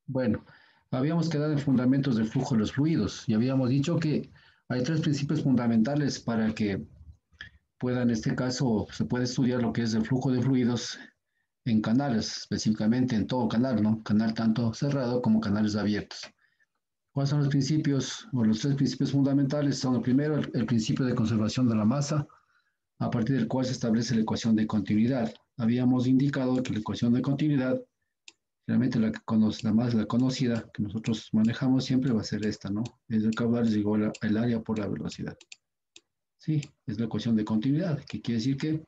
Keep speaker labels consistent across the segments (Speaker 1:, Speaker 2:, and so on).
Speaker 1: Bueno, habíamos quedado en fundamentos del flujo de los fluidos y habíamos dicho que hay tres principios fundamentales para que pueda, en este caso, se puede estudiar lo que es el flujo de fluidos en canales, específicamente en todo canal, ¿no? Canal tanto cerrado como canales abiertos. ¿Cuáles son los principios o los tres principios fundamentales? Son el primero, el principio de conservación de la masa, a partir del cual se establece la ecuación de continuidad. Habíamos indicado que la ecuación de continuidad, realmente la más la conocida que nosotros manejamos siempre va a ser esta, ¿no? Es el caudal es igual al área por la velocidad. Sí, es la ecuación de continuidad, que quiere decir que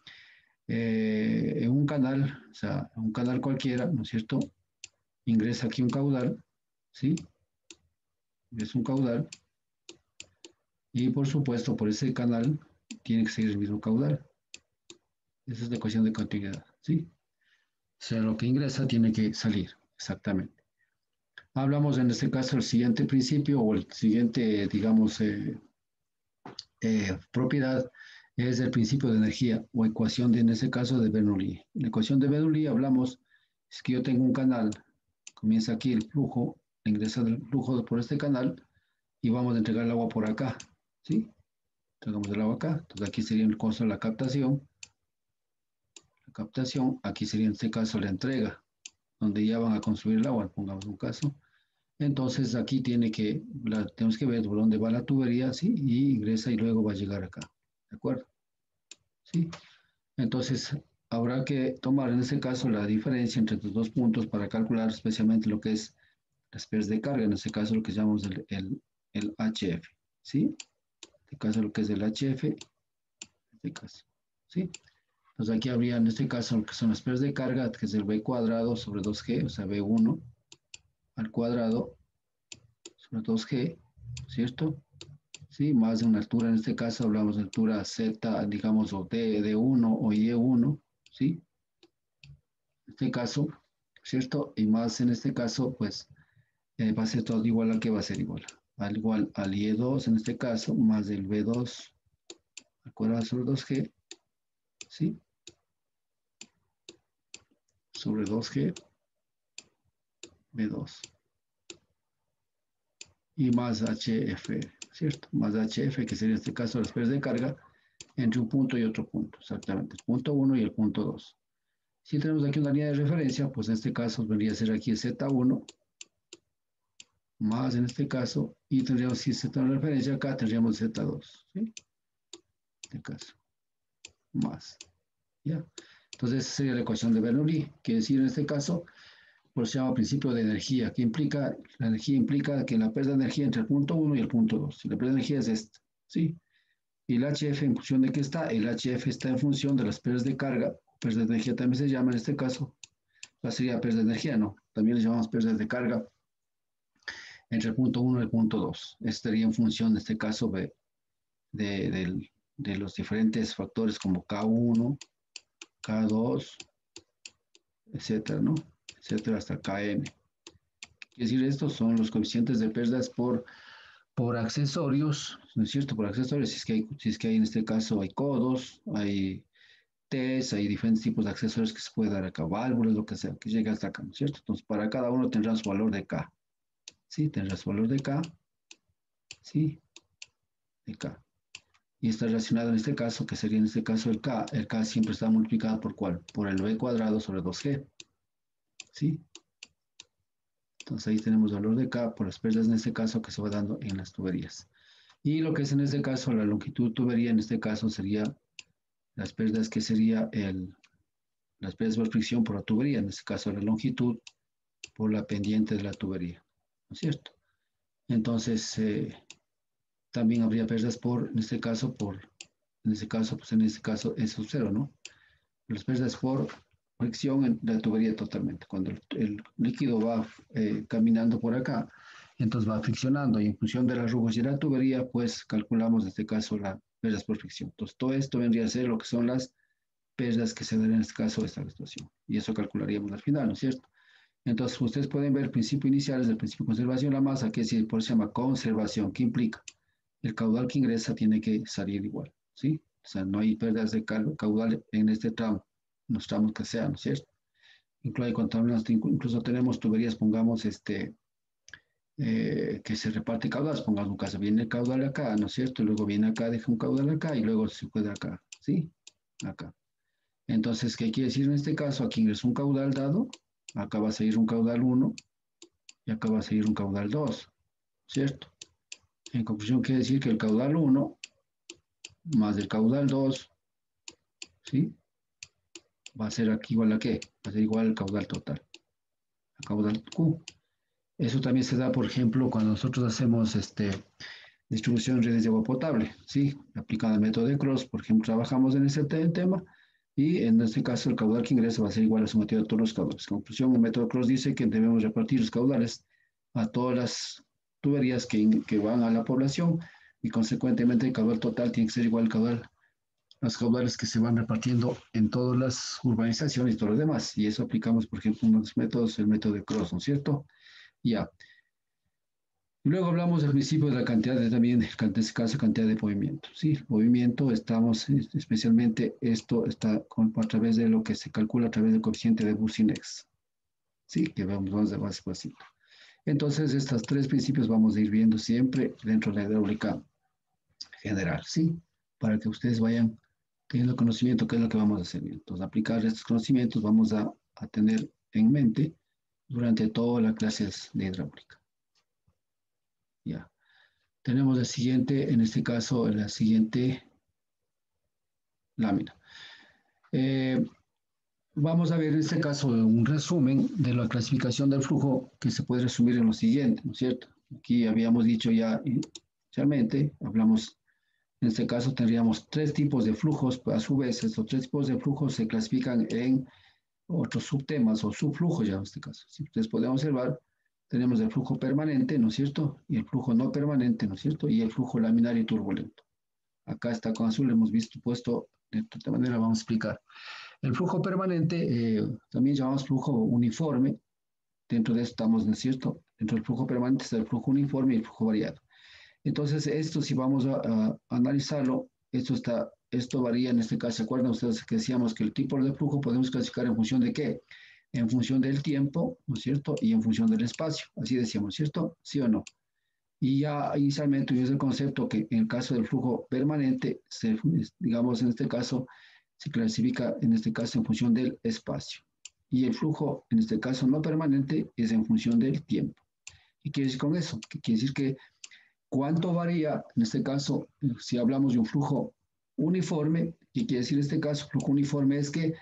Speaker 1: en un canal, o sea, en un canal cualquiera, ¿no es cierto? Ingresa aquí un caudal, ¿sí? Es un caudal y por supuesto por ese canal tiene que seguir el mismo caudal. Esa es la ecuación de continuidad, ¿sí? O sea, lo que ingresa tiene que salir, exactamente. Hablamos en este caso del siguiente principio o el siguiente, digamos, propiedad es el principio de energía o ecuación de, en este caso, de Bernoulli. En la ecuación de Bernoulli hablamos, es que yo tengo un canal, comienza aquí el flujo, ingresa el flujo por este canal y vamos a entregar el agua por acá, ¿sí? Entregamos el agua acá, entonces aquí sería el costo de la captación, aquí sería en este caso la entrega, donde ya van a construir el agua, pongamos un caso. Entonces aquí tenemos que ver por dónde va la tubería, ¿sí? Y ingresa y luego va a llegar acá, ¿de acuerdo? ¿Sí? Entonces habrá que tomar en este caso la diferencia entre estos dos puntos para calcular especialmente lo que es las pérdidas de carga, en este caso lo que llamamos el HF, ¿sí? En este caso lo que es el HF, en este caso, ¿sí? Entonces aquí habría en este caso lo que son las pérdidas de carga, que es el V cuadrado sobre 2G, o sea, V1 al cuadrado sobre 2G, ¿cierto? Sí, más de una altura, en este caso hablamos de altura Z, digamos, o D1 o Y1, ¿sí? En este caso, ¿cierto? Y más en este caso, pues va a ser todo igual a que va a ser igual. Al igual al Y2 en este caso, más el B2 al cuadrado sobre 2G, ¿sí? Sobre 2G, B2. Y más HF, ¿cierto? Más HF, que sería en este caso las pérdidas de carga entre un punto y otro punto, exactamente, el punto 1 y el punto 2. Si tenemos aquí una línea de referencia, pues en este caso vendría a ser aquí Z1, más en este caso, y tendríamos, si Z de referencia acá, tendríamos Z2, ¿sí? En este caso, más, ¿ya? Entonces, esa sería la ecuación de Bernoulli, que decir en este caso, por eso se llama principio de energía, que implica, la energía implica que la pérdida de energía entre el punto 1 y el punto 2, y la pérdida de energía es esta, ¿sí? Y el HF en función de qué está, el HF está en función de las pérdidas de carga, pérdidas de energía también se llama en este caso, la sería pérdida de energía, ¿no? También le llamamos pérdidas de carga entre el punto 1 y el punto 2. Estaría en función, en este caso, de los diferentes factores como K1, K2, etcétera, ¿no? Etcétera, hasta Kn. Quiere decir, estos son los coeficientes de pérdidas por accesorios, ¿no es cierto? Por accesorios, si es que hay en este caso hay codos, hay Ts, hay diferentes tipos de accesorios que se puede dar acá, válvulas, lo que sea, que llegue hasta acá, ¿no es cierto? Entonces, para cada uno tendrá su valor de K, ¿sí? Tendrá su valor de K, ¿sí? De K. Y está relacionado en este caso, que sería en este caso el K siempre está multiplicado por ¿cuál? Por el V cuadrado sobre 2G, ¿sí? Entonces ahí tenemos valor de K por las pérdidas en este caso que se va dando en las tuberías. Y lo que es en este caso la longitud de tubería, en este caso sería las pérdidas que sería las pérdidas por fricción por la tubería, en este caso la longitud por la pendiente de la tubería, ¿no es cierto? Entonces también habría pérdidas en este caso es sub cero, ¿no? Las pérdidas por fricción en la tubería totalmente. Cuando el líquido va caminando por acá, entonces va friccionando y en función de las rugosidad de la tubería, pues calculamos en este caso las pérdidas por fricción. Entonces todo esto vendría a ser lo que son las pérdidas que se dan en este caso de esta situación. Y eso calcularíamos al final, ¿no es cierto? Entonces ustedes pueden ver el principio inicial es el principio de conservación de la masa, que por eso se llama conservación. ¿Qué implica? El caudal que ingresa tiene que salir igual, ¿sí? O sea, no hay pérdidas de caudal en este tramo, los tramos que sean, ¿no es cierto? Incluso tenemos tuberías, pongamos, que se reparte caudales, pongamos un caso, viene el caudal acá, ¿no es cierto? Luego viene acá, deja un caudal acá y luego se puede acá, ¿sí? Acá. Entonces, ¿qué quiere decir en este caso? Aquí es un caudal dado, acá va a seguir un caudal 1 y acá va a seguir un caudal 2, ¿cierto? En conclusión, quiere decir que el caudal 1 más el caudal 2, ¿sí? Va a ser aquí igual a qué? Va a ser igual al caudal total, al caudal Q. Eso también se da, por ejemplo, cuando nosotros hacemos distribución de redes de agua potable, ¿sí? Aplicando el método de Cross, por ejemplo, trabajamos en ese tema y en este caso el caudal que ingresa va a ser igual a la sumatoria de todos los caudales. Conclusión, el método de Cross dice que debemos repartir los caudales a todas las tuberías que van a la población y consecuentemente el caudal total tiene que ser igual al caudal, los caudales que se van repartiendo en todas las urbanizaciones y todo lo demás. Y eso aplicamos, por ejemplo, uno de los métodos, el método de Cross, ¿no es cierto? Ya. Luego hablamos del principio de la cantidad de también, en este caso, cantidad de movimiento. Sí, movimiento, estamos, especialmente esto está a través de lo que se calcula a través del coeficiente de Boussinex. Sí, que vamos a ver más despacito. Entonces, estos tres principios vamos a ir viendo siempre dentro de la hidráulica general, ¿sí? Para que ustedes vayan teniendo conocimiento qué es lo que vamos a hacer. Entonces, aplicar estos conocimientos vamos a tener en mente durante todas las clases de hidráulica. Ya. Tenemos el siguiente, en este caso, la siguiente lámina. Vamos a ver en este caso un resumen de la clasificación del flujo que se puede resumir en lo siguiente, ¿no es cierto? Aquí habíamos dicho ya inicialmente, hablamos, en este caso tendríamos tres tipos de flujos, a su vez estos tres tipos de flujos se clasifican en otros subtemas o subflujos ya en este caso. Si ustedes pueden observar, tenemos el flujo permanente, ¿no es cierto? Y el flujo no permanente, ¿no es cierto? Y el flujo laminar y turbulento. Acá está con azul, hemos visto puesto, de esta manera vamos a explicar. El flujo permanente, también llamamos flujo uniforme, dentro de esto estamos, ¿no es cierto? Dentro del flujo permanente está el flujo uniforme y el flujo variado. Entonces, esto si vamos a analizarlo, esto varía en este caso, ¿se acuerdan ustedes que decíamos que el tipo de flujo podemos clasificar en función de qué? En función del tiempo, ¿no es cierto? Y en función del espacio, así decíamos, ¿cierto? ¿Sí o no? Y ya inicialmente tuvimos el concepto que en el caso del flujo permanente, digamos en este caso, se clasifica en este caso en función del espacio. Y el flujo, en este caso no permanente, es en función del tiempo. ¿Qué quiere decir con eso? Que quiere decir que cuánto varía, en este caso, si hablamos de un flujo uniforme, ¿qué quiere decir en este caso? Flujo uniforme es que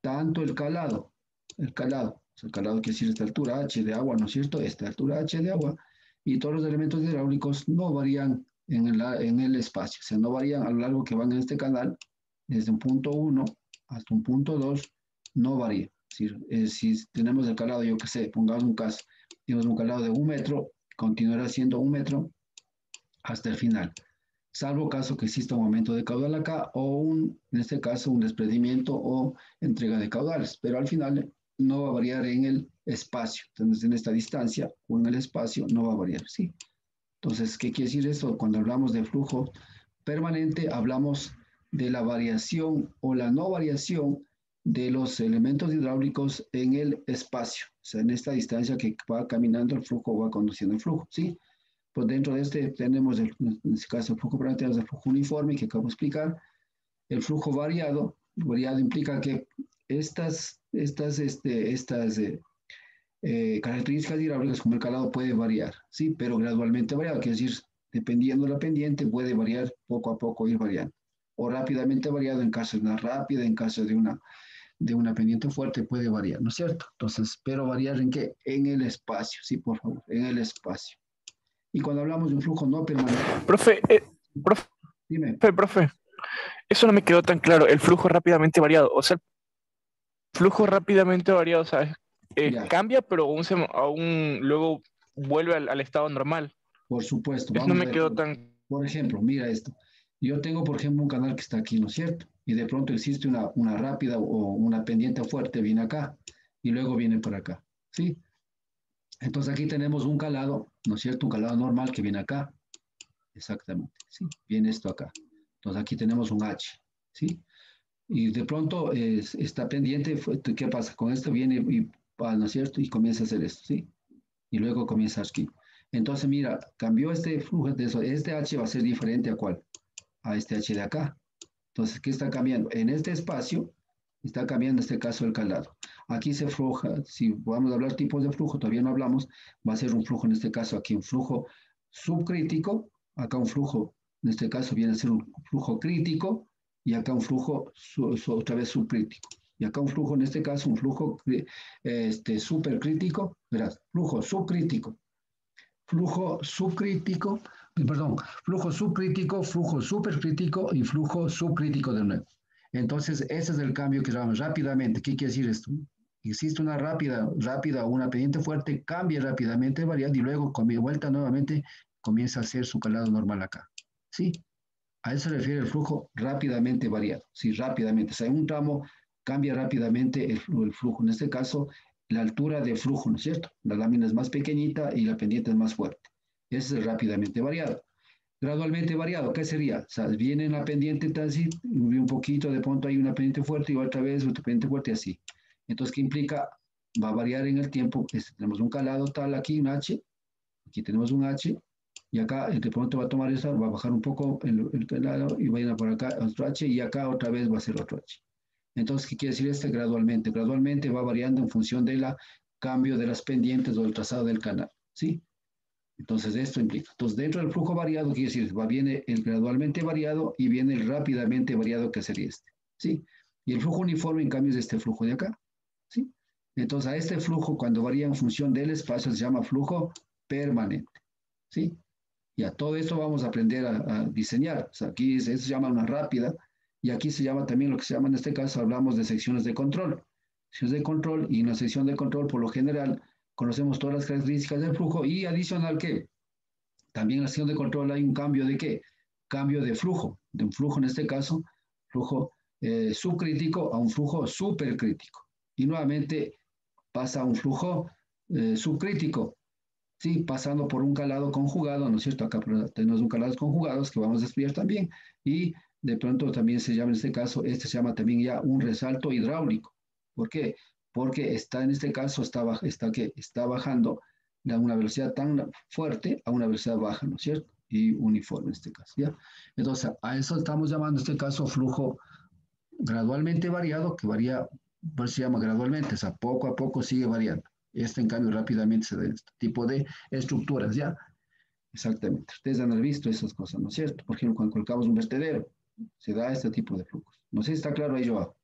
Speaker 1: tanto el calado quiere decir esta altura H de agua, ¿no es cierto? Esta altura H de agua, y todos los elementos hidráulicos no varían en el espacio, o sea, no varían a lo largo que van en este canal, desde un punto 1 hasta un punto 2, no varía. Si tenemos el calado, yo qué sé, pongamos un caso, tenemos un calado de 1 metro, continuará siendo 1 metro hasta el final, salvo caso que exista un aumento de caudal acá o en este caso un desprendimiento o entrega de caudales, pero al final no va a variar en el espacio. Entonces, en esta distancia o en el espacio no va a variar, ¿sí? Entonces, ¿qué quiere decir eso? Cuando hablamos de flujo permanente, hablamos de la variación o la no variación de los elementos hidráulicos en el espacio, o sea, en esta distancia que va caminando el flujo, va conduciendo el flujo, ¿sí? Pues dentro de este tenemos, en este caso, el flujo permanente, el flujo uniforme que acabo de explicar, el flujo variado implica que estas características hidráulicas como el calado puede variar, ¿sí? Pero gradualmente variado, quiere decir, dependiendo de la pendiente, puede variar poco a poco, ir variando. O rápidamente variado en caso de una rápida, en caso de una pendiente fuerte, puede variar, ¿no es cierto? Entonces, pero variar ¿en qué? En el espacio, sí, por favor, en el espacio. Y cuando hablamos de un flujo no permanente,
Speaker 2: Profe, profe,
Speaker 1: dime,
Speaker 2: profe, eso no me quedó tan claro. El flujo rápidamente variado. O sea, el flujo rápidamente variado, ¿sabes?
Speaker 1: ya,
Speaker 2: Cambia, pero aún luego vuelve al estado normal.
Speaker 1: por supuesto,
Speaker 2: Eso no
Speaker 1: vamos a
Speaker 2: me
Speaker 1: ver.
Speaker 2: quedó tan...
Speaker 1: Por ejemplo, mira esto. Yo tengo, por ejemplo, un canal que está aquí, ¿no es cierto? Y de pronto existe una rápida o una pendiente fuerte, viene acá y luego viene por acá, ¿sí? Entonces aquí tenemos un calado, ¿no es cierto? Un calado normal que viene acá, exactamente, ¿sí? Viene esto acá. Entonces aquí tenemos un H, ¿sí? y de pronto está pendiente, ¿qué pasa? Con esto viene y va, ¿no es cierto? Y comienza a hacer esto, ¿sí? Y luego comienza aquí. Entonces, mira, cambió este flujo de eso. Este H va a ser diferente a cuál? A este H de acá. Entonces, ¿qué está cambiando? En este espacio está cambiando en este caso el calado. Aquí se fluja, si vamos a hablar tipos de flujo, todavía no hablamos, va a ser un flujo en este caso aquí, un flujo subcrítico, acá un flujo, en este caso viene a ser un flujo crítico, y acá un flujo otra vez subcrítico. Y acá un flujo, en este caso, un flujo supercrítico, verás, flujo subcrítico, perdón, flujo subcrítico, flujo supercrítico y flujo subcrítico de nuevo. Entonces, ese es el cambio que llamamos rápidamente. ¿Qué quiere decir esto? Existe una rápida o una pendiente fuerte, cambia rápidamente el variable y luego con mi vuelta nuevamente comienza a hacer su calado normal acá. ¿Sí? A eso se refiere el flujo rápidamente variado. Sí, rápidamente. O sea, en un tramo cambia rápidamente el flujo. En este caso, la altura de flujo, ¿no es cierto? La lámina es más pequeñita y la pendiente es más fuerte. Ese es rápidamente variado. Gradualmente variado, ¿qué sería? O sea, viene en la pendiente así, un poquito, de pronto hay una pendiente fuerte y otra vez otra pendiente fuerte así. Entonces, ¿qué implica? Va a variar en el tiempo. Tenemos un calado tal aquí, un H, aquí tenemos un H, y acá de pronto va a tomar esa, va a bajar un poco el calado y va a ir por acá otro H y acá otra vez va a ser otro H. Entonces, ¿qué quiere decir este gradualmente? Gradualmente va variando en función del cambio de las pendientes o del trazado del canal, ¿sí? Entonces, esto implica. Entonces, dentro del flujo variado, quiere decir, viene el gradualmente variado y viene el rápidamente variado, que sería este, ¿sí? Y el flujo uniforme, en cambio, es este flujo de acá, ¿sí? Entonces, a este flujo, cuando varía en función del espacio, se llama flujo permanente, ¿sí? Ya, todo esto vamos a aprender a diseñar. O sea, aquí se llama una rápida y aquí se llama también lo que se llama, en este caso, hablamos de secciones de control. Secciones de control, y en la sección de control, por lo general, conocemos todas las características del flujo y adicional que también en la sección de control hay un cambio de qué? Cambio de un flujo en este caso, flujo subcrítico a un flujo supercrítico. Y nuevamente pasa a un flujo subcrítico, ¿sí? Pasando por un calado conjugado, ¿no es cierto? Acá tenemos un calado conjugados que vamos a estudiar también, y de pronto también se llama en este caso, este se llama también ya un resalto hidráulico. ¿Por qué? Porque está en este caso, está bajando de una velocidad tan fuerte a una velocidad baja, ¿no es cierto? Y uniforme en este caso, ¿ya? Entonces, a eso estamos llamando en este caso flujo gradualmente variado, que varía, pues se llama gradualmente, o sea, poco a poco sigue variando. Este, en cambio, rápidamente se da este tipo de estructuras, ¿ya? Exactamente. Ustedes han visto esas cosas, ¿no es cierto? Por ejemplo, cuando colocamos un vertedero, se da este tipo de flujos. No sé si está claro ahí, Joao.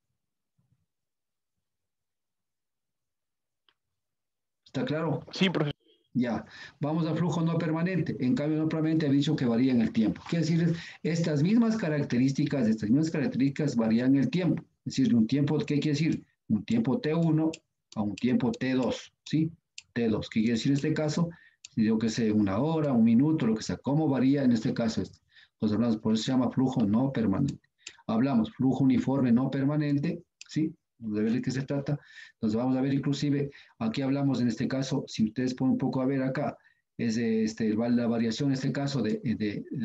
Speaker 1: ¿Está claro?
Speaker 2: Sí, profesor.
Speaker 1: Ya. Vamos al flujo no permanente. En cambio, no permanente he dicho que varía en el tiempo. Quiere decir, estas mismas características varían en el tiempo. Es decir, un tiempo, ¿qué quiere decir? Un tiempo T1 a un tiempo T2, ¿sí? T2. ¿Qué quiere decir en este caso? Yo que sé, una hora, un minuto, lo que sea. ¿Cómo varía en este caso esto? Pues hablamos, por eso se llama flujo no permanente. Hablamos flujo uniforme no permanente, ¿sí? De ver de qué se trata. Entonces vamos a ver inclusive, aquí hablamos en este caso, si ustedes pueden un poco a ver acá, es la variación en este caso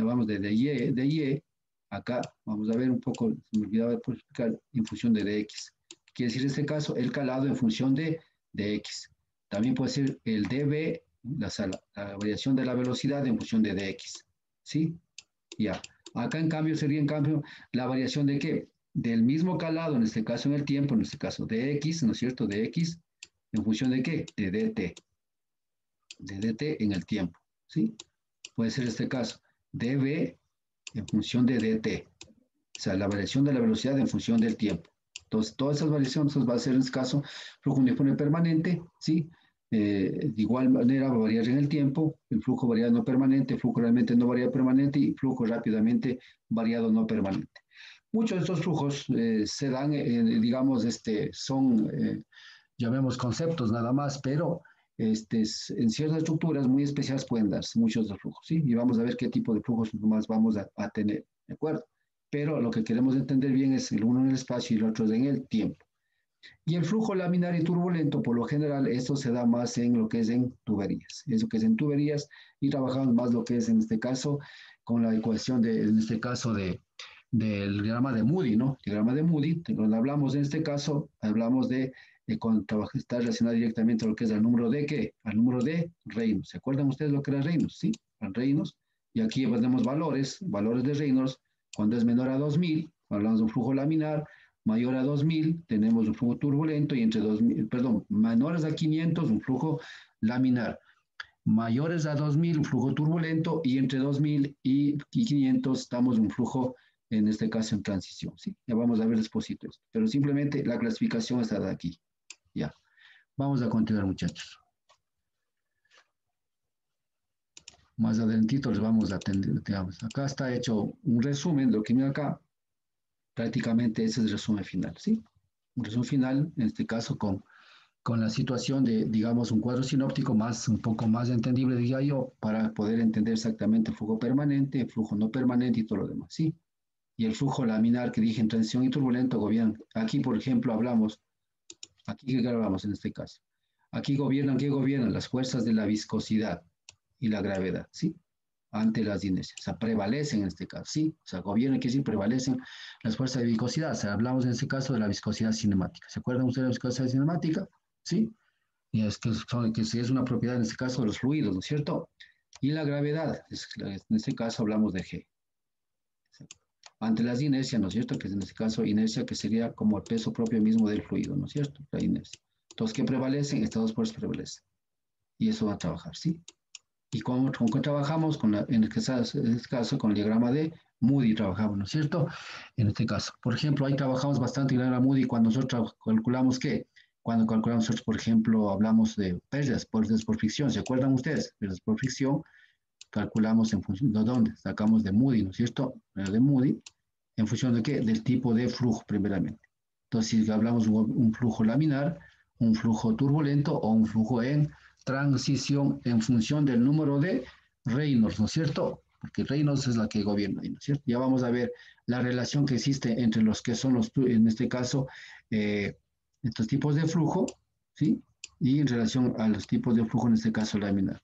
Speaker 1: vamos, de Y, acá vamos a ver un poco, se me olvidaba explicar, en función de dx. Quiere decir en este caso el calado en función de x. También puede ser el dB, la variación de la velocidad en función de dx. ¿Sí? Ya. Acá en cambio sería en cambio la variación de qué? Del mismo calado, en este caso en el tiempo, en este caso de x, ¿no es cierto? De x, ¿en función de qué? De dt en el tiempo, ¿sí? Puede ser este caso, dv en función de dt, o sea, la variación de la velocidad en función del tiempo. Entonces, todas esas variaciones va a ser en este caso flujo uniforme permanente, ¿sí? De igual manera va a variar en el tiempo, el flujo variado no permanente, el flujo realmente no variado permanente y flujo rápidamente variado no permanente. Muchos de estos flujos se dan, digamos, son, llamemos conceptos nada más, pero en ciertas estructuras muy especiales pueden darse muchos de los flujos, ¿sí? Y vamos a ver qué tipo de flujos más vamos a tener, ¿de acuerdo? Pero lo que queremos entender bien es el uno en el espacio y el otro en el tiempo. Y el flujo laminar y turbulento, por lo general, esto se da más en lo que es en tuberías. Eso que es en tuberías y trabajamos más lo que es en este caso con la ecuación en este caso del diagrama de Moody, ¿no? Diagrama de Moody, cuando hablamos en este caso, hablamos de cuando está relacionado directamente a lo que es el número de ¿qué? Al número de Reynolds. ¿Se acuerdan ustedes lo que era Reynolds? Sí, al Reynolds. Y aquí tenemos valores de Reynolds. Cuando es menor a 2000, hablamos de un flujo laminar, mayor a 2000, tenemos un flujo turbulento y entre 2000, perdón, menores a 500, un flujo laminar. Mayores a 2000, un flujo turbulento, y entre 2000 y 500 estamos en un flujo, en este caso en transición. ¿Sí? Ya vamos a ver después esto, pero simplemente la clasificación está de aquí. Ya, vamos a continuar, muchachos. Más adelantito les vamos a atender, digamos. Acá está hecho un resumen de lo que viene acá. Prácticamente ese es el resumen final, ¿sí? Un resumen final, en este caso con la situación de, digamos, un cuadro sinóptico un poco más entendible, diría yo, para poder entender exactamente el flujo permanente, el flujo no permanente y todo lo demás, ¿sí? Y el flujo laminar que dije en transición y turbulento gobiernan. Aquí, por ejemplo, aquí que hablamos en este caso. Aquí ¿qué gobiernan? Las fuerzas de la viscosidad y la gravedad, ¿sí? Ante las inercias, o sea, prevalecen en este caso, ¿sí? O sea, gobiernan, quiere decir, prevalecen las fuerzas de viscosidad. O sea, hablamos en este caso de la viscosidad cinemática. ¿Se acuerdan ustedes de la viscosidad cinemática? ¿Sí? Y es que es una propiedad, en este caso, de los fluidos, ¿no es cierto? Y la gravedad, en este caso hablamos de G. Ante las inercias, ¿no es cierto? Que en este caso inercia que sería como el peso propio mismo del fluido, ¿no es cierto? La inercia. Entonces, ¿qué prevalecen? Estas dos fuerzas prevalecen. Y eso va a trabajar, ¿sí? ¿Y con qué trabajamos? En este caso, con el diagrama de Moody trabajamos, ¿no es cierto? En este caso. Por ejemplo, ahí trabajamos bastante el diagrama Moody cuando nosotros calculamos ¿qué? Cuando calculamos nosotros, por ejemplo, hablamos de pérdidas por fricción. ¿Se acuerdan ustedes? Pérdidas por fricción, calculamos en función de dónde. Sacamos de Moody, ¿no es cierto? De Moody, ¿en función de qué? Del tipo de flujo, primeramente. Entonces, si hablamos de un flujo laminar, un flujo turbulento o un flujo en transición en función del número de Reynolds, ¿no es cierto? Porque Reynolds es la que gobierna, ¿no es cierto? Ya vamos a ver la relación que existe entre los que son en este caso, estos tipos de flujo, ¿sí? Y en relación a los tipos de flujo, en este caso laminar.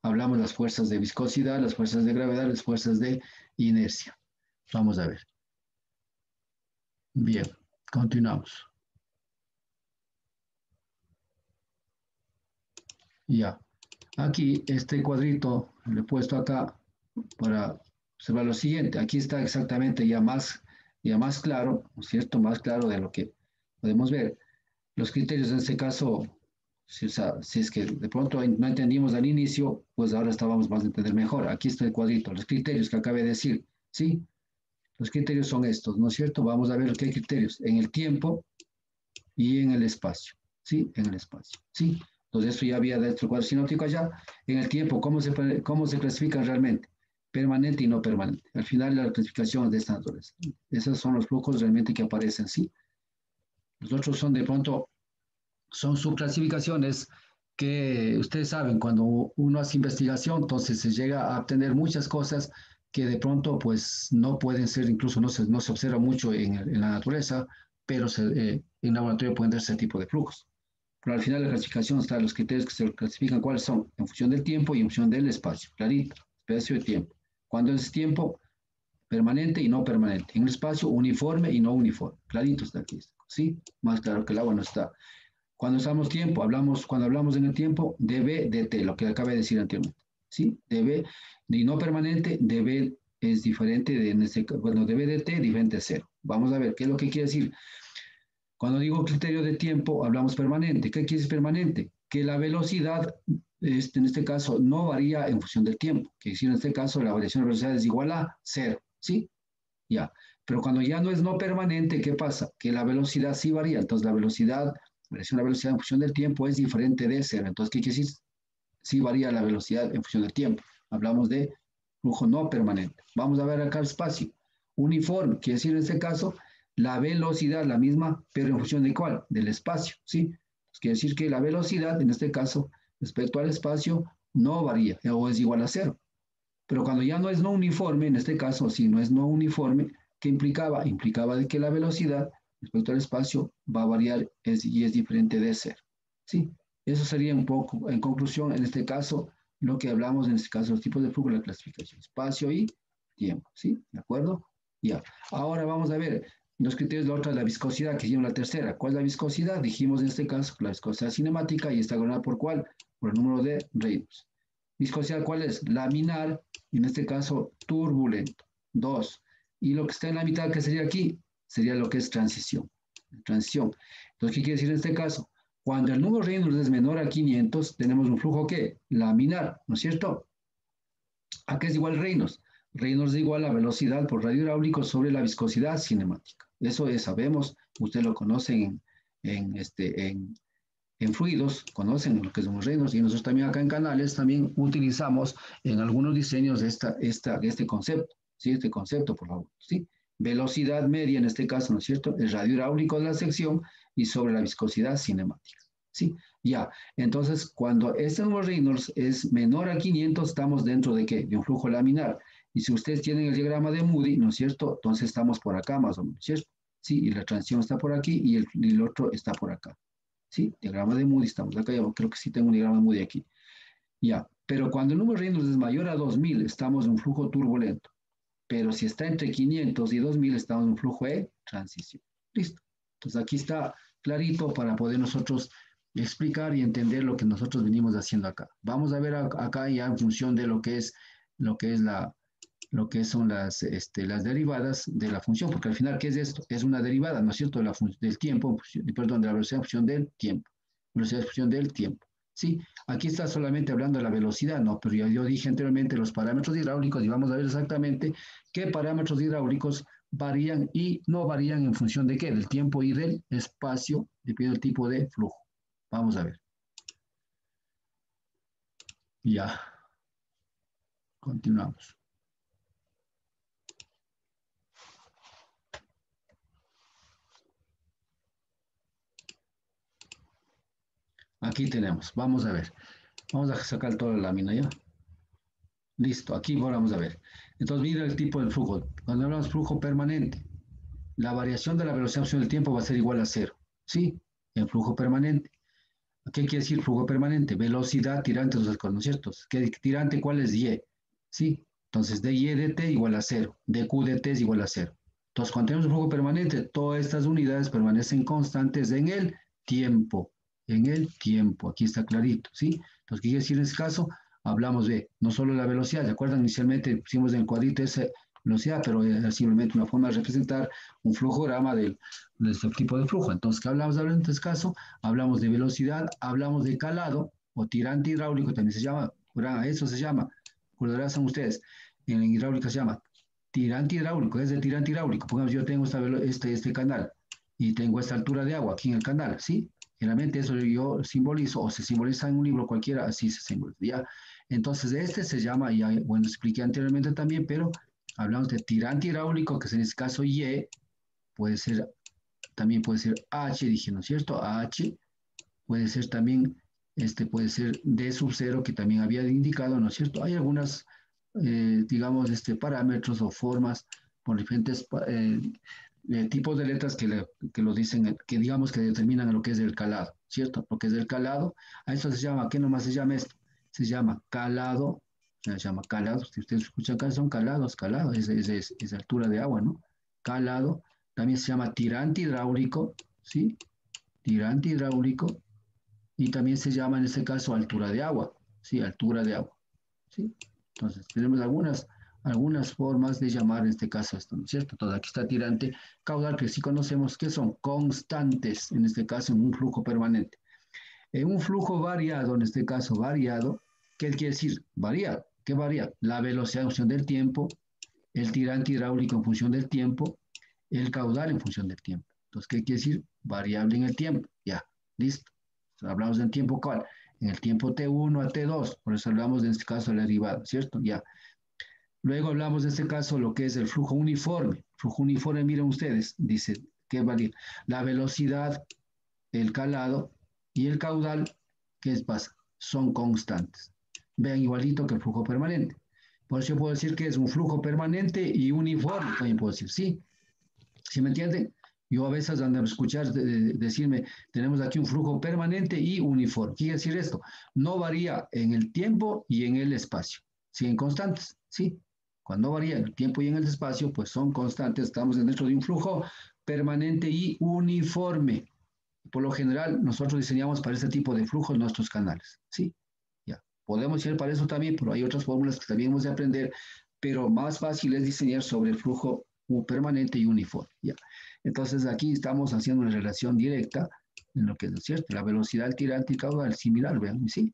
Speaker 1: Hablamos de las fuerzas de viscosidad, las fuerzas de gravedad, las fuerzas de inercia. Vamos a ver. Bien, continuamos. Ya. Aquí, este cuadrito lo he puesto acá para observar lo siguiente. Aquí está exactamente ya más claro, ¿no es cierto? Más claro de lo que podemos ver. Los criterios en este caso, si es que de pronto no entendimos al inicio, pues ahora estábamos más a entender mejor. Aquí está el cuadrito, los criterios que acabé de decir, ¿sí? Los criterios son estos, ¿no es cierto? Vamos a ver qué criterios en el tiempo y en el espacio, ¿sí? En el espacio, ¿sí? Entonces, eso ya había dentro del cuadro sinóptico allá. En el tiempo, cómo se clasifican realmente? Permanente y no permanente. Al final, la clasificación de esta naturaleza. Esos son los flujos realmente que aparecen, ¿sí? Los otros son de pronto, son subclasificaciones que ustedes saben, cuando uno hace investigación, entonces se llega a obtener muchas cosas que de pronto pues no pueden ser, incluso no se observa mucho en la naturaleza, pero en laboratorio pueden darse ese tipo de flujos. Pero al final de la clasificación están los criterios que se clasifican, cuáles son, en función del tiempo y en función del espacio, clarito, espacio y tiempo. Cuando es tiempo, permanente y no permanente. En el espacio, uniforme y no uniforme. Clarito está aquí, ¿sí? Más claro que el agua no está. Cuando usamos tiempo, cuando hablamos en el tiempo, dB dt, lo que acabé de decir anteriormente, ¿sí? dB, y no permanente, dB es diferente bueno, dB dt diferente a cero. Vamos a ver, ¿qué es lo que quiere decir? Cuando digo criterio de tiempo, hablamos permanente. ¿Qué quiere decir permanente? Que la velocidad, en este caso, no varía en función del tiempo. Que decir, en este caso, la variación de velocidad es igual a cero, ¿sí? Ya. Pero cuando ya no es no permanente, ¿qué pasa? Que la velocidad sí varía. Entonces, la variación de la velocidad en función del tiempo es diferente de cero. Entonces, ¿qué quiere decir? Sí varía la velocidad en función del tiempo. Hablamos de flujo no permanente. Vamos a ver acá el espacio. Uniforme, quiere decir en este caso la velocidad la misma, pero en función de cuál? Del espacio, ¿sí? Pues quiere decir que la velocidad, en este caso, respecto al espacio, no varía o es igual a cero. Pero cuando ya no es no uniforme, en este caso, si no es no uniforme, ¿qué implicaba? Implicaba de que la velocidad respecto al espacio va a variar y es diferente de cero, ¿sí? Eso sería un poco, en conclusión, en este caso, lo que hablamos, en este caso, los tipos de flujo, la clasificación, espacio y tiempo, ¿sí? ¿De acuerdo? Ya. Ahora vamos a ver los criterios. La otra, la viscosidad, que es la tercera. ¿Cuál es la viscosidad? Dijimos en este caso la viscosidad cinemática y está gobernada por ¿cuál? Por el número de Reynolds. Viscosidad, ¿cuál es? Laminar, y en este caso turbulento. 2. Y lo que está en la mitad, que sería aquí, sería lo que es transición. Transición. Entonces, ¿qué quiere decir en este caso? Cuando el número Reynolds es menor a 500, tenemos un flujo ¿qué? Laminar, ¿no es cierto? ¿A qué es igual Reynolds? Reynolds es igual a velocidad por radio hidráulico sobre la viscosidad cinemática. Eso es, sabemos, ustedes lo conocen en fluidos, conocen lo que son los Reynolds, y nosotros también acá en canales también utilizamos en algunos diseños este concepto, ¿sí? Este concepto, por favor, ¿sí? Velocidad media, en este caso, ¿no es cierto? El radio hidráulico de la sección y sobre la viscosidad cinemática, ¿sí? Ya, entonces, cuando este número Reynolds es menor a 500, estamos dentro de ¿qué? De un flujo laminar. Y si ustedes tienen el diagrama de Moody, ¿no es cierto? Entonces estamos por acá más o menos, ¿cierto? Sí, y la transición está por aquí y el otro está por acá. ¿Sí? Diagrama de Moody, estamos acá, yo creo que sí tengo un diagrama de Moody aquí. Ya, pero cuando el número Reynolds es mayor a 2000, estamos en un flujo turbulento. Pero si está entre 500 y 2000, estamos en un flujo de transición. Listo. Entonces aquí está clarito para poder nosotros explicar y entender lo que nosotros venimos haciendo acá. Vamos a ver acá ya en función de lo que es lo que son las derivadas de la función, porque al final, ¿qué es esto? Es una derivada, ¿no es cierto? Del tiempo, perdón, de la velocidad en función del tiempo. Velocidad en función del tiempo. Sí, aquí está solamente hablando de la velocidad, ¿no? Pero yo dije anteriormente los parámetros hidráulicos y vamos a ver exactamente qué parámetros hidráulicos varían y no varían en función de qué, del tiempo y del espacio, dependiendo del tipo de flujo. Vamos a ver. Ya, continuamos. Aquí tenemos, vamos a ver. Vamos a sacar toda la lámina ya. Listo, aquí vamos a ver. Entonces, mira el tipo del flujo. Cuando hablamos de flujo permanente, la variación de la velocidad en función del tiempo va a ser igual a cero. ¿Sí? En flujo permanente. ¿Qué quiere decir flujo permanente? Velocidad tirante de los ¿no es cierto? ¿Qué tirante cuál es y? ¿Sí? Entonces, dy dt igual a cero. dq dt es igual a cero. Entonces, cuando tenemos un flujo permanente, todas estas unidades permanecen constantes en el tiempo. En el tiempo. Aquí está clarito. ¿Sí? Entonces, ¿qué quiere decir en este caso? Hablamos de no solo la velocidad. ¿Se acuerdan? Inicialmente pusimos en el cuadrito esa velocidad, pero es simplemente una forma de representar un flujograma de este tipo de flujo. Entonces, ¿qué hablamos de en este caso? Hablamos de velocidad, hablamos de calado o tirante hidráulico, también se llama, eso se llama, recordarán ustedes, en hidráulica se llama tirante hidráulico, es de tirante hidráulico. Pongamos, yo tengo este canal y tengo esta altura de agua aquí en el canal, ¿sí? Generalmente eso yo simbolizo o se simboliza en un libro cualquiera, así se simboliza, ¿ya? Entonces, este se llama, ya, bueno, expliqué anteriormente también, pero hablamos de tirante hidráulico, que es en este caso Y, puede ser, también puede ser H, dije, ¿no es cierto? H, puede ser también, puede ser D sub 0, que también había indicado, ¿no es cierto? Hay algunas, digamos, parámetros o formas por diferentes tipos de letras que lo dicen, que digamos que determinan lo que es el calado, ¿cierto? Lo que es el calado, a esto se llama, ¿qué nomás se llama esto? Se llama calado, se llama calado, si ustedes escuchan acá, son calados, calado, es altura de agua, ¿no? Calado, también se llama tirante hidráulico, ¿sí? Tirante hidráulico, y también se llama en este caso altura de agua, ¿sí? Altura de agua, ¿sí? Entonces, tenemos algunas formas de llamar en este caso esto, ¿no es cierto? Entonces, aquí está tirante caudal, que sí conocemos que son constantes, en este caso en un flujo permanente. En un flujo variado, en este caso variado, ¿qué quiere decir? Variado. ¿Qué varía? La velocidad en función del tiempo, el tirante hidráulico en función del tiempo, el caudal en función del tiempo. Entonces, ¿qué quiere decir? Variable en el tiempo. Ya, listo. Hablamos del tiempo cuál, en el tiempo T1 a T2, por eso hablamos en este caso de la derivada, ¿cierto? Ya. Luego hablamos de este caso lo que es el flujo uniforme. Flujo uniforme, miren ustedes, dice que varía la velocidad, el calado y el caudal, ¿qué pasa? Son constantes. Vean igualito que el flujo permanente. Por eso yo puedo decir que es un flujo permanente y uniforme, también puedo decir, ¿sí? ¿Sí me entienden? Yo a veces ando a escuchar decirme, tenemos aquí un flujo permanente y uniforme. ¿Qué quiere decir esto? No varía en el tiempo y en el espacio. Siguen constantes, ¿sí? Cuando varía en el tiempo y en el espacio, pues son constantes. Estamos dentro de un flujo permanente y uniforme. Por lo general, nosotros diseñamos para este tipo de flujos nuestros canales. Sí, ya. Podemos ir para eso también, pero hay otras fórmulas que también hemos de aprender, pero más fácil es diseñar sobre el flujo permanente y uniforme. Ya. Entonces, aquí estamos haciendo una relación directa en lo que es cierto, la velocidad del tirante y caudal similar, vean, ¿sí?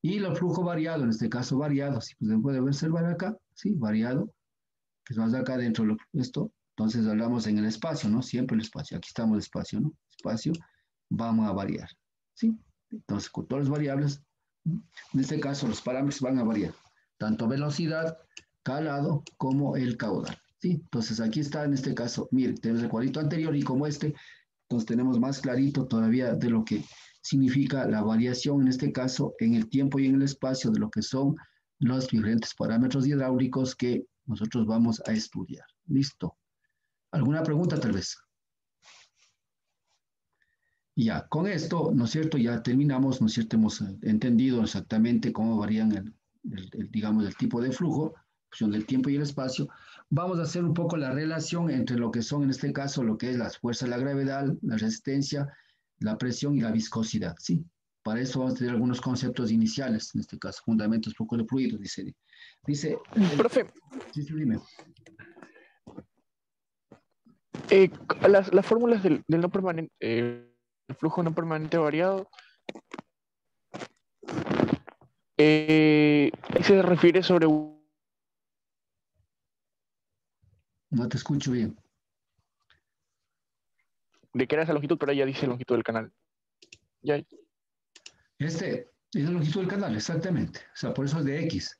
Speaker 1: Y el flujo variado, en este caso variado, si pues, se puede observar acá, ¿sí? Variado, que es más acá dentro de esto. Entonces hablamos en el espacio, ¿no? Siempre el espacio. Aquí estamos el espacio, ¿no? Espacio, vamos a variar, ¿sí? Entonces, con todas las variables, en este caso los parámetros van a variar, tanto velocidad, calado, como el caudal, ¿sí? Entonces, aquí está en este caso, mire, tenemos el cuadrito anterior y como este, entonces tenemos más clarito todavía de lo que significa la variación, en este caso, en el tiempo y en el espacio de lo que son los diferentes parámetros hidráulicos que nosotros vamos a estudiar. ¿Listo? ¿Alguna pregunta tal vez? Ya, con esto, ¿no es cierto? Ya terminamos, ¿no es cierto? Hemos entendido exactamente cómo varían digamos, el tipo de flujo, función del tiempo y el espacio. Vamos a hacer un poco la relación entre lo que son, en este caso, lo que es las fuerzas de la gravedad, la resistencia, la presión y la viscosidad, ¿sí? Para eso vamos a tener algunos conceptos iniciales, en este caso, fundamentos, poco de fluidos, dice,
Speaker 2: Profe,
Speaker 1: sí, sí, dime.
Speaker 2: las fórmulas del no permanente, el flujo no permanente variado, se refiere sobre
Speaker 1: No te escucho bien.
Speaker 2: de qué era esa longitud, pero ya dice longitud del canal. Ya.
Speaker 1: Es la longitud del canal, exactamente. O sea, por eso es de X.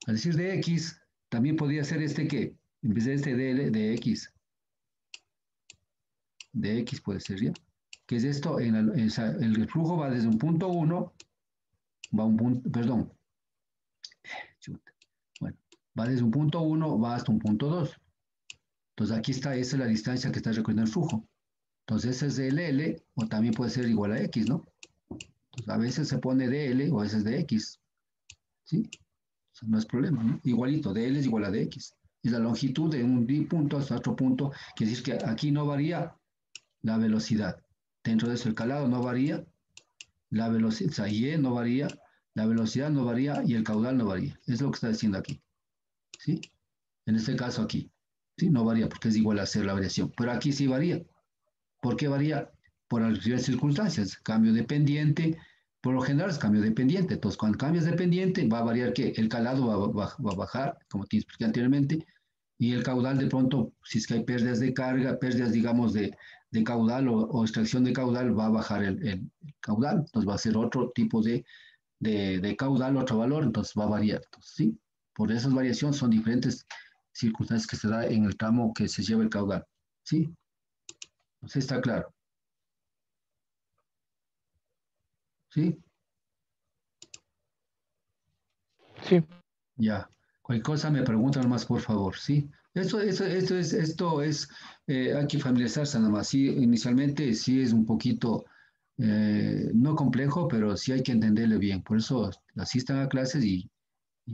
Speaker 1: Al decir de X, también podría ser este que, en vez de este de X, de X puede ser ya. ¿Qué es esto? El flujo va desde un punto 1, va a un punto, perdón, chuta. Bueno, va desde un punto 1, va hasta un punto 2. Entonces aquí está, esa es la distancia que está recorriendo el flujo. Entonces ese es de L, o también puede ser igual a X, ¿no? Entonces, a veces se pone DL o a veces de X, ¿sí? O sea, no es problema, ¿no? Igualito, DL es igual a DX. Es la longitud de un punto hasta otro punto, quiere decir que aquí no varía la velocidad. Dentro de eso el calado no varía, la velocidad, o sea, Y no varía, la velocidad no varía y el caudal no varía. Es lo que está diciendo aquí, ¿sí? En este caso aquí, ¿sí? No varía porque es igual a cero la variación, pero aquí sí varía. ¿Por qué varía? Por las diversas circunstancias. Cambio de pendiente, por lo general es cambio de pendiente. Entonces, cuando cambias de pendiente, va a variar que el calado va a bajar, como te expliqué anteriormente, y el caudal de pronto, si es que hay pérdidas de carga, pérdidas, digamos, de caudal o extracción de caudal, va a bajar el caudal. Entonces, va a ser otro tipo de caudal, otro valor, entonces va a variar. Entonces, ¿sí? Por esas variaciones son diferentes circunstancias que se da en el tramo que se lleva el caudal. ¿Sí? Entonces, está claro. ¿Sí?
Speaker 2: Sí,
Speaker 1: Ya. Cualquier cosa me preguntan más, por favor, ¿sí? Esto es, hay que familiarizarse nada más. Sí, inicialmente sí es un poquito, no complejo, pero sí hay que entenderle bien. Por eso asistan a clases y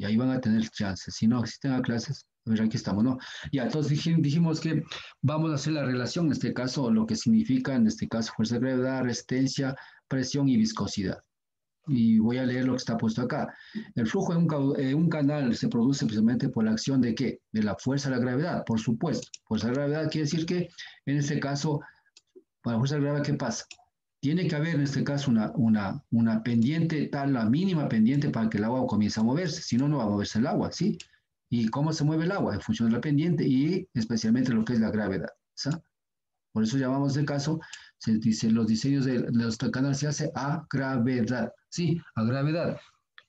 Speaker 1: ahí van a tener chances. Si no asisten a clases, a ver, aquí estamos, ¿no? Ya, entonces dijimos que vamos a hacer la relación, en este caso, lo que significa, en este caso, fuerza de gravedad, resistencia, presión y viscosidad. Y voy a leer lo que está puesto acá. El flujo en un canal se produce precisamente por la acción de ¿qué? De la fuerza de la gravedad, por supuesto. Fuerza de la gravedad quiere decir que, en este caso, para la fuerza de la gravedad, ¿qué pasa? Tiene que haber, en este caso, una pendiente, tal, la mínima pendiente para que el agua comience a moverse. Si no, no va a moverse el agua, ¿sí? ¿Y cómo se mueve el agua? En función de la pendiente y especialmente lo que es la gravedad, ¿sí? Por eso llamamos el caso, se dice, los diseños de los canales se hace a gravedad, sí, a gravedad.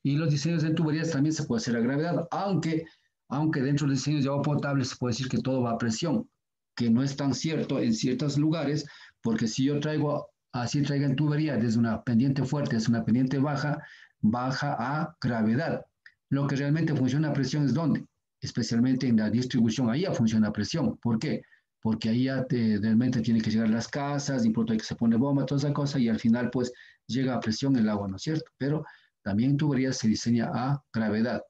Speaker 1: Y los diseños de tuberías también se puede hacer a gravedad, aunque dentro de los diseños de agua potable se puede decir que todo va a presión, que no es tan cierto en ciertos lugares, porque si yo traigo en tubería desde una pendiente fuerte hasta una pendiente baja, baja a gravedad. Lo que realmente funciona a presión es ¿dónde? Especialmente en la distribución, ahí ya funciona a presión. ¿Por qué? Porque ahí ya realmente tiene que llegar a las casas, y pronto hay que se pone bomba, toda esa cosa, y al final pues llega a presión el agua, ¿no es cierto? Pero también en tuberías se diseña a gravedad.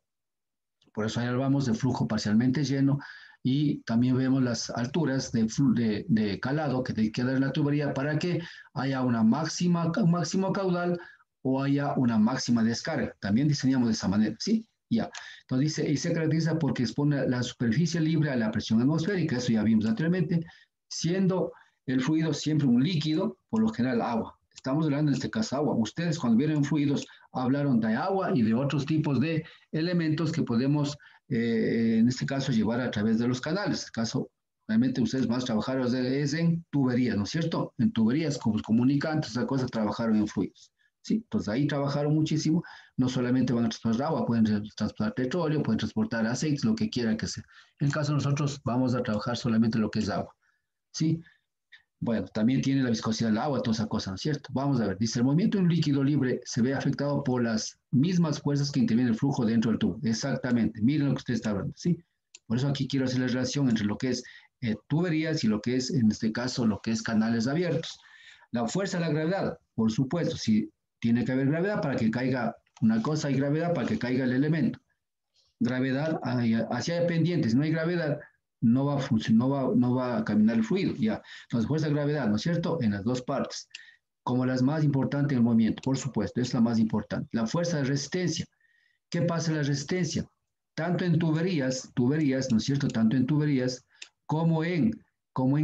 Speaker 1: Por eso ahí hablamos de flujo parcialmente lleno y también vemos las alturas de calado que tiene que dar la tubería para que haya un máximo caudal o haya una máxima descarga. También diseñamos de esa manera, ¿sí? Ya. Entonces dice, y se caracteriza porque expone la superficie libre a la presión atmosférica, eso ya vimos anteriormente, siendo el fluido siempre un líquido, por lo general agua. Estamos hablando en este caso agua. Ustedes cuando vieron fluidos hablaron de agua y de otros tipos de elementos que podemos, en este caso, llevar a través de los canales. En este caso, obviamente ustedes más trabajaron es en tuberías, ¿no es cierto? En tuberías, como comunicantes, esas cosas, trabajaron en fluidos. Sí, entonces ahí trabajaron muchísimo. No solamente van a transportar agua, pueden transportar petróleo, pueden transportar aceites, lo que quiera que sea. En el caso de nosotros vamos a trabajar solamente lo que es agua. ¿Sí? Bueno, también tiene la viscosidad del agua, toda esa cosa, ¿no es cierto? Vamos a ver, dice, el movimiento de un líquido libre se ve afectado por las mismas fuerzas que intervienen el flujo dentro del tubo. Exactamente, miren lo que usted está hablando, ¿sí? Por eso aquí quiero hacer la relación entre lo que es tuberías y lo que es, en este caso, lo que es canales abiertos. La fuerza de la gravedad, por supuesto, si tiene que haber gravedad para que caiga una cosa, hay gravedad para que caiga el elemento. Gravedad hacia pendientes, no hay gravedad, no va a funcionar, no va a caminar el fluido, ya. Entonces, fuerza de gravedad, ¿no es cierto? En las dos partes, como las más importantes en el movimiento, por supuesto, es la más importante. La fuerza de resistencia. ¿Qué pasa en la resistencia? Tanto en tuberías, ¿no es cierto? Tanto en tuberías como en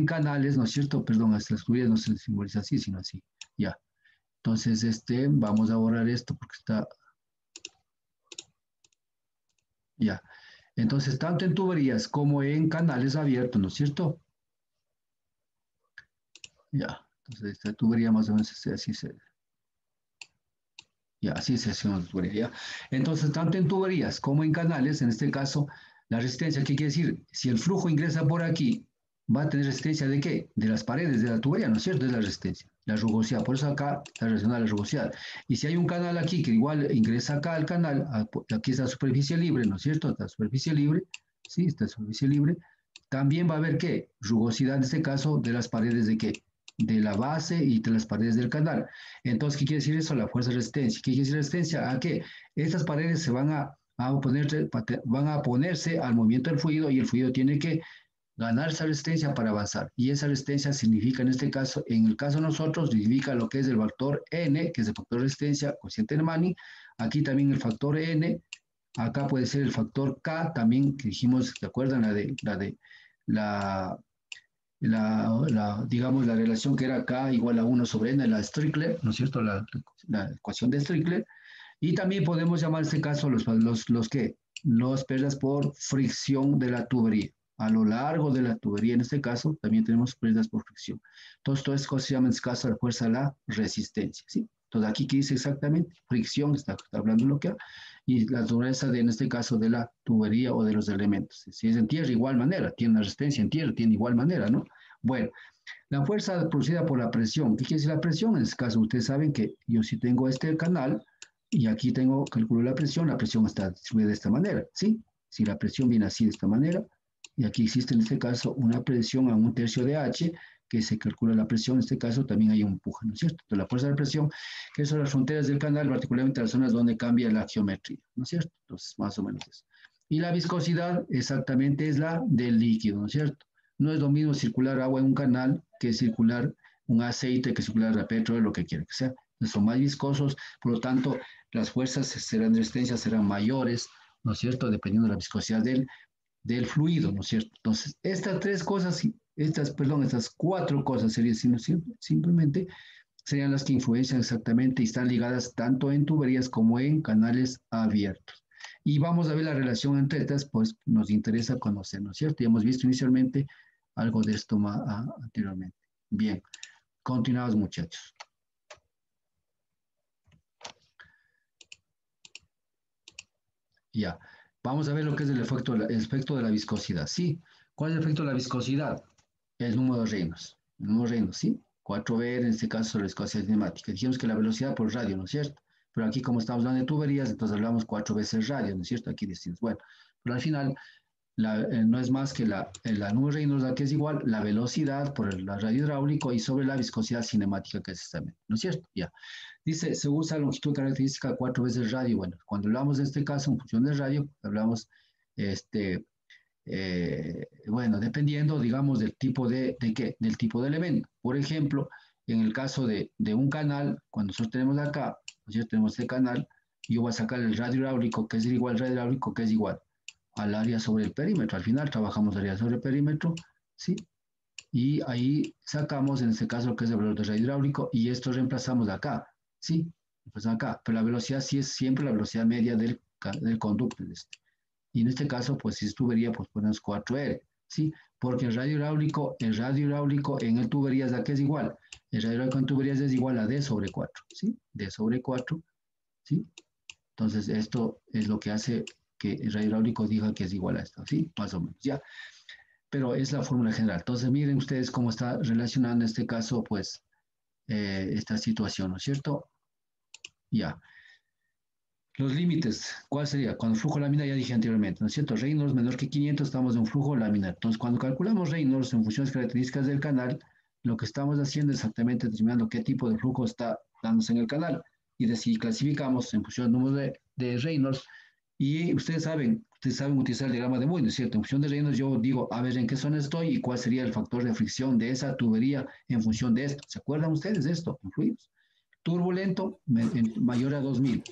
Speaker 1: canales, ¿no es cierto? Perdón, hasta las tuberías no se simboliza así, sino así, ya. Entonces, vamos a borrar esto porque está, ya. Entonces, tanto en tuberías como en canales abiertos, ¿no es cierto? Ya. Entonces, esta tubería más o menos así se, ya, así se hace una tubería. Entonces, tanto en tuberías como en canales, en este caso, la resistencia, ¿qué quiere decir? Si el flujo ingresa por aquí, va a tener resistencia ¿de qué? De las paredes de la tubería, ¿no es cierto? Es la resistencia, la rugosidad. Por eso acá está relacionada la rugosidad. Y si hay un canal aquí que igual ingresa acá al canal, aquí está la superficie libre, ¿no es cierto? Esta superficie libre, ¿sí? Esta superficie libre. También va a haber ¿qué? Rugosidad, en este caso, de las paredes ¿de qué? De la base y de las paredes del canal. Entonces, ¿qué quiere decir eso? La fuerza de resistencia. ¿Qué quiere decir resistencia? A que estas paredes se van a ponerse al movimiento del fluido y el fluido tiene que ganar esa resistencia para avanzar. Y esa resistencia significa en este caso, en el caso de nosotros, significa lo que es el factor N, que es el factor de resistencia, cociente de Manning. Aquí también el factor N. Acá puede ser el factor K, también que dijimos, ¿se acuerdan? La digamos, la relación que era K igual a 1 sobre N, la Strickler, ¿no es cierto? La ecuación de Strickler. Y también podemos llamar en este caso los pérdidas por fricción de la tubería. A lo largo de la tubería, en este caso, también tenemos pérdidas por fricción. Entonces, todo esto se llama en este caso la fuerza de la resistencia, ¿sí? Entonces, aquí, ¿qué dice exactamente? Fricción, está hablando de lo que y la dureza, en este caso, de la tubería o de los elementos. Si es en tierra, igual manera, tiene una resistencia en tierra, tiene igual manera, ¿no? Bueno, la fuerza producida por la presión. ¿Qué quiere decir la presión? En este caso, ustedes saben que yo si tengo este canal y aquí calculo la presión está distribuida de esta manera, ¿sí? Si la presión viene así de esta manera, y aquí existe en este caso una presión a 1/3 de H, que se calcula la presión, en este caso también hay un empuje, ¿no es cierto? Entonces, la fuerza de presión, que son las fronteras del canal, particularmente las zonas donde cambia la geometría, ¿no es cierto? Entonces, más o menos eso. Y la viscosidad exactamente es la del líquido, ¿no es cierto? No es lo mismo circular agua en un canal que circular un aceite, que circular petróleo, lo que quiera que sea. Son más viscosos, por lo tanto, las fuerzas serán de resistencia, serán mayores, ¿no es cierto? Dependiendo de la viscosidad del fluido, ¿no es cierto? Entonces, estas 4 cosas serían simplemente serían las que influencian exactamente y están ligadas tanto en tuberías como en canales abiertos. Y vamos a ver la relación entre estas, pues nos interesa conocer, ¿no es cierto? Ya hemos visto inicialmente algo de esto anteriormente. Bien, continuamos muchachos. Ya, vamos a ver lo que es el efecto de la viscosidad. Sí, ¿cuál es el efecto de la viscosidad? El número de reinos. El número de reinos, ¿sí? 4B, en este caso, la viscosidad cinemática. Dijimos que la velocidad por radio, ¿no es cierto? Pero aquí, como estamos hablando de tuberías, entonces hablamos 4 veces radio, ¿no es cierto? Aquí decimos, bueno, pero al final no es más que la número de Reynolds, que es igual la velocidad por el radio hidráulico y sobre la viscosidad cinemática que es esta, ¿no es cierto? Ya. Dice, se usa longitud característica 4 veces radio. Bueno, cuando hablamos de este caso en función de radio, hablamos este, bueno, dependiendo, digamos, del tipo del tipo de elemento. Por ejemplo, en el caso de un canal, cuando nosotros tenemos acá, ¿no es cierto? Tenemos este canal, yo voy a sacar el radio hidráulico, que es igual al radio hidráulico, que es igual al área sobre el perímetro. Al final trabajamos área sobre el perímetro, ¿sí? Y ahí sacamos, en este caso, lo que es el valor del radio hidráulico, y esto reemplazamos acá, ¿sí? Pues acá, pero la velocidad sí es siempre la velocidad media del conducto. Y en este caso, pues si es tubería, pues ponemos 4R, ¿sí? Porque el radio hidráulico en el tuberías de aquí es igual. El radio hidráulico en tuberías es igual a D sobre 4, ¿sí? D sobre 4, ¿sí? Entonces, esto es lo que hace que el radio hidráulico diga que es igual a esto, ¿sí? Más o menos, ¿ya? Pero es la fórmula general. Entonces, miren ustedes cómo está relacionando en este caso, pues, esta situación, ¿no es cierto? Ya. Los límites, ¿cuál sería? Cuando el flujo lámina, ya dije anteriormente, ¿no es cierto? Reynolds menor que 500, estamos en un flujo lámina. Entonces, cuando calculamos Reynolds en función de las características del canal, lo que estamos haciendo es exactamente determinando qué tipo de flujo está dándose en el canal. Y de si clasificamos en función del número de Reynolds, y ustedes saben utilizar el diagrama de Moore, ¿no es cierto? En función de Reynolds, yo digo, a ver en qué zona estoy y cuál sería el factor de fricción de esa tubería en función de esto. ¿Se acuerdan ustedes de esto? En fluidos. Turbulento mayor a 2000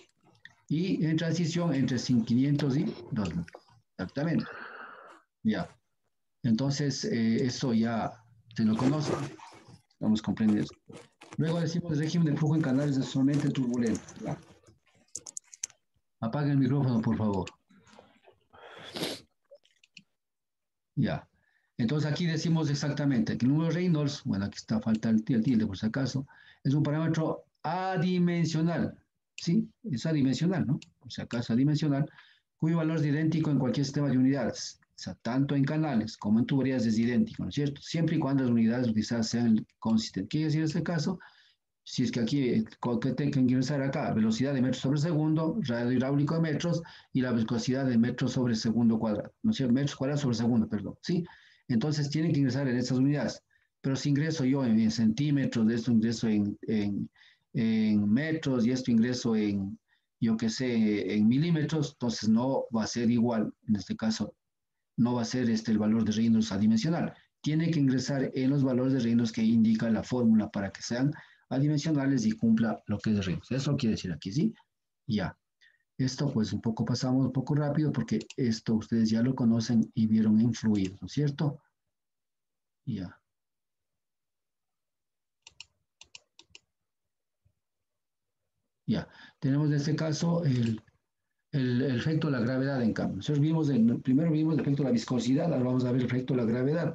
Speaker 1: y en transición entre 500 y 2000. Exactamente. Ya. Entonces, eso ya se lo conocen. Vamos comprendiendo eso. Luego decimos el régimen de flujo en canales es solamente turbulento. Ya. Apaguen el micrófono, por favor. Ya. Entonces aquí decimos exactamente que el número de Reynolds, bueno, aquí está falta el tilde por si acaso, es un parámetro adimensional. ¿Sí? Es adimensional, ¿no? Por si acaso adimensional, cuyo valor es idéntico en cualquier sistema de unidades. O sea, tanto en canales como en tuberías es idéntico, ¿no es cierto? Siempre y cuando las unidades utilizadas sean consistentes. ¿Qué quiere decir en este caso? Si es que aquí, que tengo que ingresar acá, velocidad de metros sobre segundo, radio hidráulico de metros y la velocidad de metros sobre segundo cuadrado, ¿no es cierto? Metros cuadrados sobre segundo, perdón, ¿sí? Entonces tienen que ingresar en estas unidades. Pero si ingreso yo en centímetros, de esto ingreso en metros y esto ingreso en, yo qué sé, en milímetros, entonces no va a ser igual, en este caso, no va a ser el valor de Reynolds adimensional. Tiene que ingresar en los valores de Reynolds que indica la fórmula para que sean adimensionales y cumpla lo que es Reynolds. Eso quiere decir aquí, ¿sí? Ya. Esto pues un poco pasamos un poco rápido porque esto ustedes ya lo conocen y vieron en fluidos, ¿no es cierto? Ya. Ya. Tenemos en este caso el efecto de la gravedad en cambio. Nosotros primero vimos el efecto de la viscosidad, ahora vamos a ver el efecto de la gravedad.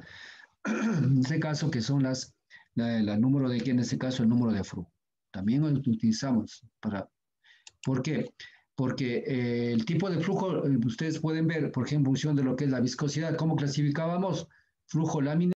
Speaker 1: En este caso, que son el número de, en este caso, el número de flujo. También lo utilizamos para, ¿por qué? Porque el tipo de flujo, ustedes pueden ver, por ejemplo, en función de lo que es la viscosidad, ¿cómo clasificábamos? Flujo lámina